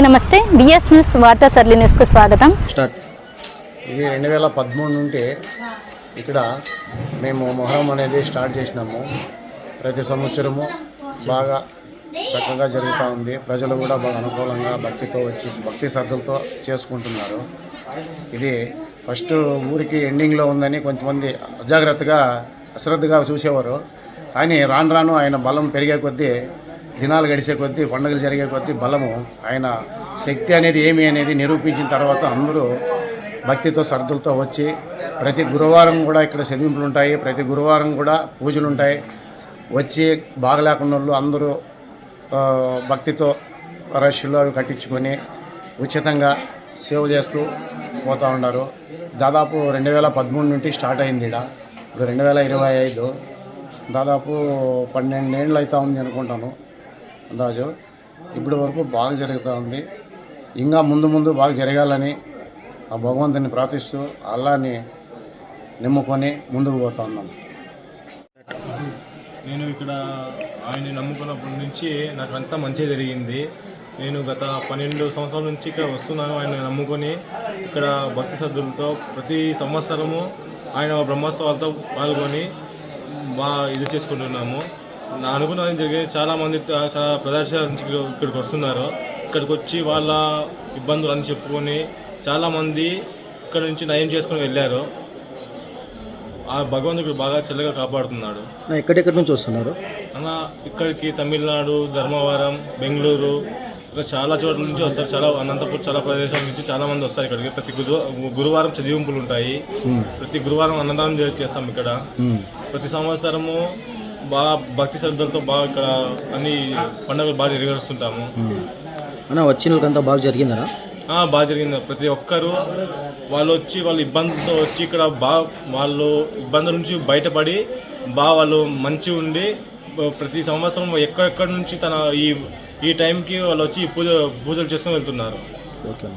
నమస్తే. VS news వార్తా surely న్యూస్కు స్వాగతం. ఇది 2013 నుండి ఇక్కడ మేము మొహరం అనేది స్టార్ట్ చేసినాము. ప్రతి సంవత్సరము బాగా చక్కగా జరుగుతూ ఉంది. ప్రజలు కూడా బాగా అనుకూలంగా భక్తితో వచ్చి భక్తి శ్రద్ధలతో చేసుకుంటున్నారు. ఇది ఫస్ట్ ఊరికి ఎండింగ్లో ఉందని కొంతమంది అజాగ్రత్తగా అశ్రద్ధగా చూసేవారు. కానీ రాను రాను ఆయన బలం పెరిగే కొద్దీ, దినాలు గడిచే కొద్దీ, పండుగలు జరిగే కొద్దీ బలము, ఆయన శక్తి అనేది ఏమి అనేది నిరూపించిన తర్వాత అందరూ భక్తితో శ్రద్ధలతో వచ్చి ప్రతి గురువారం కూడా ఇక్కడ చదివింపులు ఉంటాయి. ప్రతి గురువారం కూడా పూజలు ఉంటాయి. వచ్చి బాగలేకున్న వాళ్ళు అందరూ భక్తితో రష్లు అవి కట్టించుకొని ఉచితంగా సేవ చేస్తూ పోతూ ఉన్నారు. దాదాపు 2013 నుండి స్టార్ట్ అయింది. ఇప్పుడు 2025 దాదాపు 12 ఏళ్ళు అవుతా ఉంది అనుకుంటాను అందాజు. ఇప్పటి వరకు బాగా జరుగుతూ ఉంది. ఇంకా ముందు బాగా జరగాలని ఆ భగవంతుని ప్రార్థిస్తూ అల్లాని నమ్ముకొని ముందుకు పోతా ఉన్నాం. నేను ఇక్కడ ఆయన్ని నమ్ముకున్నప్పటి నుంచి నాకు అంతా మంచిగా జరిగింది. నేను గత 12 సంవత్సరాల నుంచి ఇక్కడ వస్తున్నాను. ఆయన నమ్ముకొని ఇక్కడ భక్తి శ్రద్ధలతో ప్రతి సంవత్సరము ఆయన బ్రహ్మోత్సవాలతో పాల్గొని ఇది చేసుకుంటున్నాము. నా అనుకున్నది జరిగేది. చాలామంది చాలా ప్రదర్శన నుంచి ఇక్కడికి వస్తున్నారు. ఇక్కడికి వచ్చి వాళ్ళ ఇబ్బందులు అని చెప్పుకొని చాలామంది ఇక్కడ నుంచి నయం చేసుకొని వెళ్ళారు. ఆ భగవంతుడు బాగా చల్లగా కాపాడుతున్నాడు. ఎక్కడెక్కడి నుంచి వస్తున్నారు అన్న? ఇక్కడికి తమిళనాడు, ధర్మవరం, బెంగళూరు, ఇక్కడ చాలా చోట్ల నుంచి వస్తారు. చాలా అనంతపురం, చాలా ప్రదేశాల నుంచి చాలా మంది వస్తారు ఇక్కడికి. ప్రతి గురువారం చదివింపులు ఉంటాయి. ప్రతి గురువారం అన్నదానం చేస్తాం ఇక్కడ. ప్రతి సంవత్సరము బాగా భక్తి శ్రద్ధలతో బాగా ఇక్కడ అన్ని పండుగలు బాగా నిర్వహిస్తుంటాము. వచ్చినంతా బాగా జరిగిందనా? బాగా జరిగింది. ప్రతి ఒక్కరూ వాళ్ళు వచ్చి వాళ్ళ ఇబ్బందులతో వచ్చి ఇక్కడ వాళ్ళు ఇబ్బందుల నుంచి బయటపడి వాళ్ళు మంచి ఉండి ప్రతి సంవత్సరం ఎక్కడెక్కడి నుంచి ఈ టైంకి వాళ్ళు వచ్చి పూజలు చేసుకొని వెళ్తున్నారు. ఓకే.